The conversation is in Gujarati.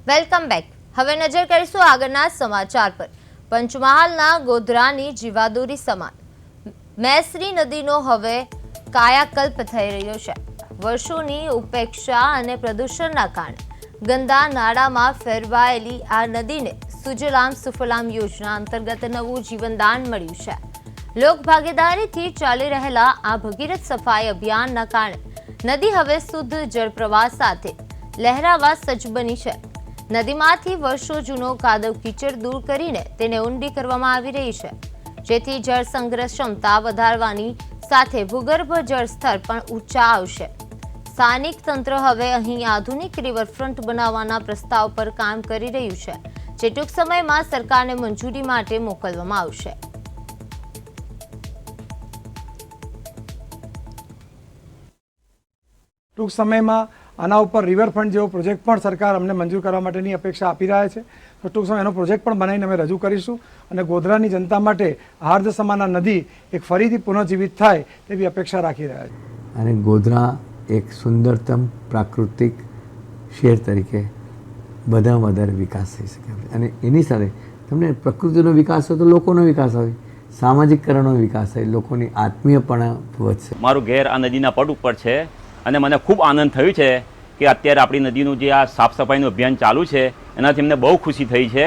Welcome back. હવે નજર કરીશું આગળના સમાચાર પર। પંચમહાલના ગોધરાની જીવાદોરી સમાન મેસરી નદીનો હવે કાયાકલ્પ થઈ રહ્યો છે। વર્ષોની ઉપેક્ષા અને પ્રદૂષણના કારણે ગંદા નાળામાં ફેરવાયેલી આ નદીને સુજલામ સુફલામ યોજના અંતર્ગત નવું જીવનદાન મળ્યું છે। લોક ભાગીદારીથી ચાલી રહેલા આ ભગીરથ સફાઈ અભિયાનના કારણે નદી હવે શુદ્ધ જળપ્રવાહ સાથે લહેરાવા સજ્જ બની છે। નદીમાંથી વર્ષો જૂનો કાદવ કીચડ દૂર કરીને તેને ઊંડી કરવામાં આવી રહી છે, જેથી જળ સંગ્રહ ક્ષમતા વધારવાની સાથે ભૂગર્ભ જળ સ્તર પણ ઊંચા આવશે। સ્થાનિક તંત્ર હવે અહીં આધુનિક રિવરફ્રન્ટ બનાવવાના પ્રસ્તાવ પર કામ કરી રહ્યું છે, જે ટૂંક સમયમાં સરકારને મંજૂરી માટે મોકલવામાં આવશે। ટૂંક સમયમાં આના ઉપર રિવરફ્રન્ટ જેવો પ્રોજેક્ટ પણ સરકાર અમને મંજૂર કરવા માટેની અપેક્ષા આપી રહ્યા છે। તો ટૂંક સમય એનો પ્રોજેક્ટ પણ બનાવીને અમે રજૂ કરીશું અને ગોધરાની જનતા માટે હાર્દ સમાન નદી એક ફરીથી પુનઃજીવિત થાય તેવી અપેક્ષા રાખી રહ્યા છે। અને ગોધરા એક સુંદરતમ પ્રાકૃતિક શહેર તરીકે વધારે વધારે વિકાસ થઈ શકે અને એની સાથે તમને પ્રકૃતિનો વિકાસ હોય તો લોકોનો વિકાસ હોય, સામાજિકકરણનો વિકાસ થાય, લોકોની આત્મીયપણા વધશે। મારું ઘેર આ નદીના પટ ઉપર છે અને મને ખૂબ આનંદ થયો છે કે અત્યારે આપણી નદીનું જે આ સાફ સફાઈનું અભિયાન ચાલુ છે એનાથી અમને બહુ ખુશી થઈ છે।